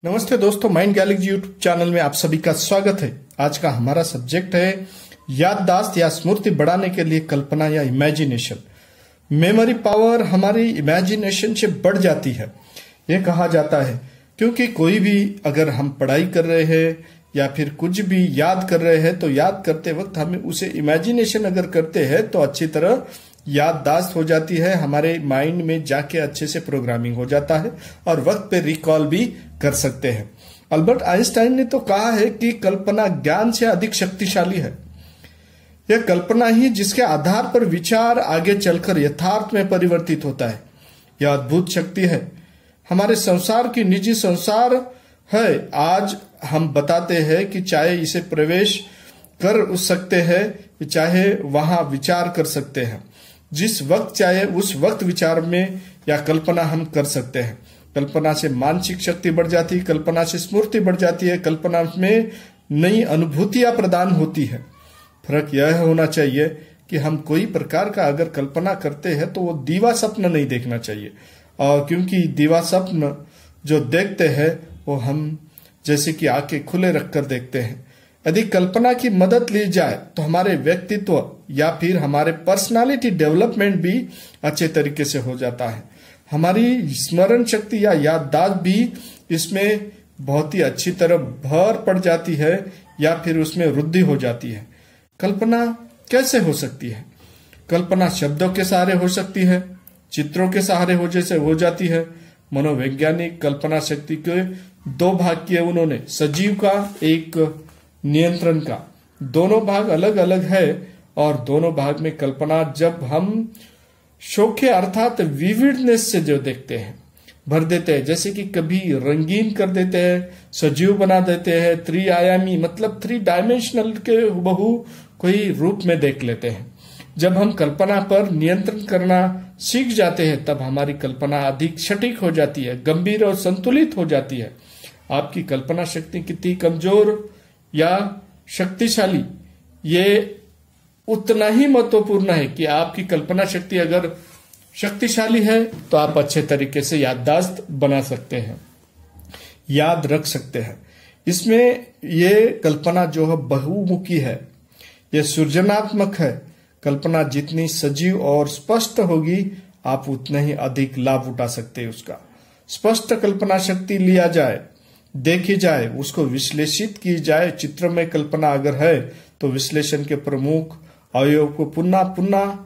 नमस्ते दोस्तों, mind Galaxy YouTube channel में आप सभी का स्वागत है। आज का हमारा सब्जेक्ट है याददाश्त या स्मृति बढ़ाने के लिए कल्पना या इमेजिनेशन। मेमोरी पावर हमारी इमेजिनेशन से बढ़ जाती है, यह कहा जाता है, क्योंकि कोई भी अगर हम पढ़ाई कर रहे हैं या फिर कुछ भी याद कर रहे हैं तो याद करते वक्त हमें उसे इमेजिनेशन अगर करते हैं तो अच्छी तरह याददाश्त हो जाती है, हमारे माइंड में जाके अच्छे से प्रोग्रामिंग हो जाता है और वक्त पे रिकॉल भी कर सकते हैं। अल्बर्ट आइंस्टाइन ने तो कहा है कि कल्पना ज्ञान से अधिक शक्तिशाली है। यह कल्पना ही जिसके आधार पर विचार आगे चलकर यथार्थ में परिवर्तित होता है। यह अद्भुत शक्ति है, हमारे संसार की निजी संसार है। आज हम बताते हैं कि चाहे इसे प्रवेश कर सकते हैं, चाहे वहां विचार कर सकते हैं, जिस वक्त चाहे उस वक्त विचार में या कल्पना हम कर सकते हैं। कल्पना से मानसिक शक्ति बढ़ जाती है, कल्पना से स्मृति बढ़ जाती है, कल्पना में नई अनुभूतियां प्रदान होती है। फर्क यह होना चाहिए कि हम कोई प्रकार का अगर कल्पना करते हैं तो वो दीवा स्वप्न नहीं देखना चाहिए, और क्योंकि दीवा स्वप्न जो देखते हैं वो हम जैसे कि आंखें खुले रखकर देखते हैं। यदि कल्पना की मदद ली जाए तो हमारे व्यक्तित्व या फिर हमारे पर्सनालिटी डेवलपमेंट भी अच्छे तरीके से हो जाता है। हमारी स्मरण शक्ति या याददाश्त भी इसमें बहुत ही अच्छी तरह भर पड़ जाती है या फिर उसमें वृद्धि हो जाती है। कल्पना कैसे हो सकती है? कल्पना शब्दों के सहारे हो सकती है, चित्रों के सहारे हो जैसे हो जाती है। मनोवैज्ञानिक कल्पना शक्ति के दो भाग किए उन्होंने, सजीव का एक नियंत्रण का। दोनों भाग अलग अलग है और दोनों भाग में कल्पना जब हम शौके अर्थात विविडनेस से जो देखते हैं, भर देते हैं, जैसे कि कभी रंगीन कर देते हैं, सजीव बना देते हैं, त्रिआयामी मतलब 3 डायमेंशनल के बहु कोई रूप में देख लेते हैं। जब हम कल्पना पर नियंत्रण करना सीख जाते हैं तब हमारी कल्पना अधिक सटीक हो जाती है, गंभीर और संतुलित हो जाती है। आपकी कल्पना शक्ति कितनी कमजोर या शक्तिशाली, ये उतना ही महत्वपूर्ण है कि आपकी कल्पना शक्ति अगर शक्तिशाली है तो आप अच्छे तरीके से याददाश्त बना सकते हैं, याद रख सकते हैं। इसमें ये कल्पना जो है बहुमुखी है, ये सृजनात्मक है। कल्पना जितनी सजीव और स्पष्ट होगी आप उतना ही अधिक लाभ उठा सकते हैं उसका। स्पष्ट कल्पना शक्ति लिया जाए, देखी जाए, उसको विश्लेषित की जाए। चित्र में कल्पना अगर है तो विश्लेषण के प्रमुख अवयव को पुनः पुनः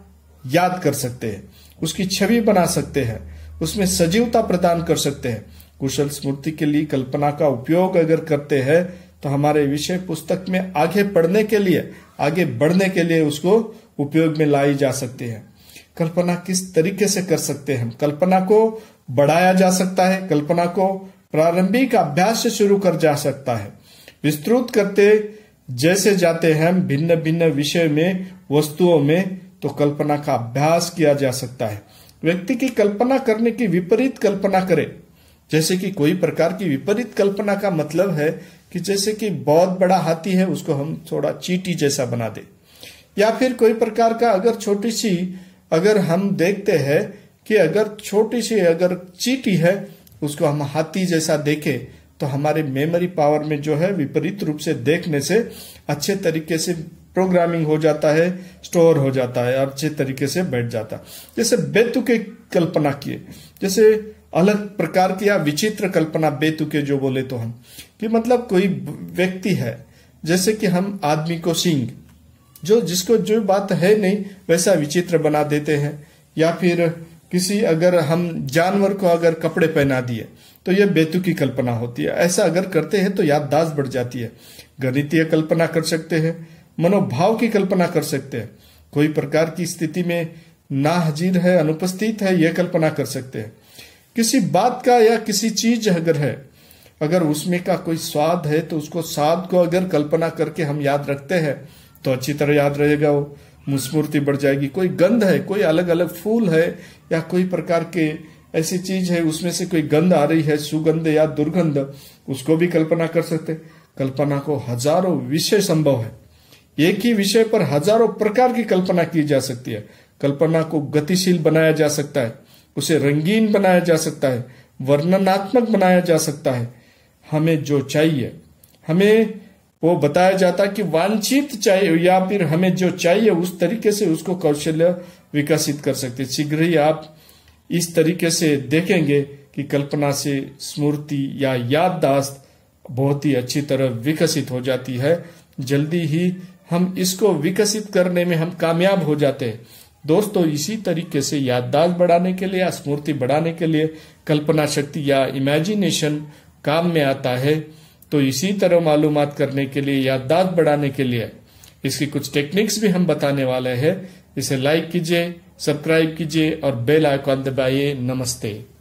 याद कर सकते हैं, उसकी छवि बना सकते हैं, उसमें सजीवता प्रदान कर सकते हैं। कुशल स्मृति के लिए कल्पना का उपयोग अगर करते हैं तो हमारे विषय पुस्तक में आगे पढ़ने के लिए, आगे बढ़ने के लिए उसको उपयोग में लाई जा सकती है। कल्पना किस तरीके से कर सकते हैं? कल्पना को बढ़ाया जा सकता है, कल्पना को प्रारंभिक अभ्यास से शुरू कर जा सकता है। विस्तृत करते जैसे जाते हैं हम भिन्न भिन्न विषय में, वस्तुओं में, तो कल्पना का अभ्यास किया जा सकता है। व्यक्ति की कल्पना करने की विपरीत कल्पना करे, जैसे कि कोई प्रकार की विपरीत कल्पना का मतलब है कि जैसे कि बहुत बड़ा हाथी है उसको हम थोड़ा चींटी जैसा बना दे, या फिर कोई प्रकार का अगर छोटी सी अगर हम देखते हैं कि अगर छोटी सी अगर चींटी है उसको हम हाथी जैसा देखें तो हमारे मेमोरी पावर में जो है विपरीत रूप से देखने से अच्छे तरीके से प्रोग्रामिंग हो जाता है, स्टोर हो जाता है और अच्छे तरीके से बैठ जाता है। जैसे बेतुके कल्पना किए, जैसे अलग प्रकार की या विचित्र कल्पना, बेतुके जो बोले तो हम कि मतलब कोई व्यक्ति है, जैसे कि हम आदमी को सींग जो जिसको जो बात है नहीं वैसा विचित्र बना देते हैं, या फिर किसी अगर हम जानवर को अगर कपड़े पहना दिए तो यह बेतुकी कल्पना होती है। ऐसा अगर करते हैं तो याददाश्त बढ़ जाती है। गणितीय कल्पना कर सकते हैं, मनोभाव की कल्पना कर सकते हैं, कोई प्रकार की स्थिति में नाहाजिर है, अनुपस्थित है, यह कल्पना कर सकते हैं। किसी बात का या किसी चीज अगर है, अगर उसमें का कोई स्वाद है तो उसको स्वाद को अगर कल्पना करके हम याद रखते हैं तो अच्छी तरह याद रहेगा, वो स्मृति बढ़ जाएगी। कोई गंध है, कोई अलग अलग फूल है या कोई प्रकार के ऐसी चीज है, उसमें से कोई गंध आ रही है, सुगंध या दुर्गंध, उसको भी कल्पना कर सकते। कल्पना को हजारों विषय संभव है, एक ही विषय पर हजारों प्रकार की कल्पना की जा सकती है। कल्पना को गतिशील बनाया जा सकता है, उसे रंगीन बनाया जा सकता है, वर्णनात्मक बनाया जा सकता है। हमें जो चाहिए, हमें वो बताया जाता कि वांछित चाहिए या फिर हमें जो चाहिए उस तरीके से उसको कौशल्य विकसित कर सकते। शीघ्र ही आप इस तरीके से देखेंगे कि कल्पना से स्मृति या याददाश्त बहुत ही अच्छी तरह विकसित हो जाती है। जल्दी ही हम इसको विकसित करने में हम कामयाब हो जाते हैं। दोस्तों, इसी तरीके से याददाश्त बढ़ाने के लिए या स्मृति बढ़ाने के लिए कल्पना शक्ति या इमेजिनेशन काम में आता है। तो इसी तरह मालूमात करने के लिए, याददाश्त बढ़ाने के लिए इसकी कुछ टेक्निक्स भी हम बताने वाले हैं। इसे लाइक कीजिए, सब्सक्राइब कीजिए और बेल आइकॉन दबाइए। नमस्ते।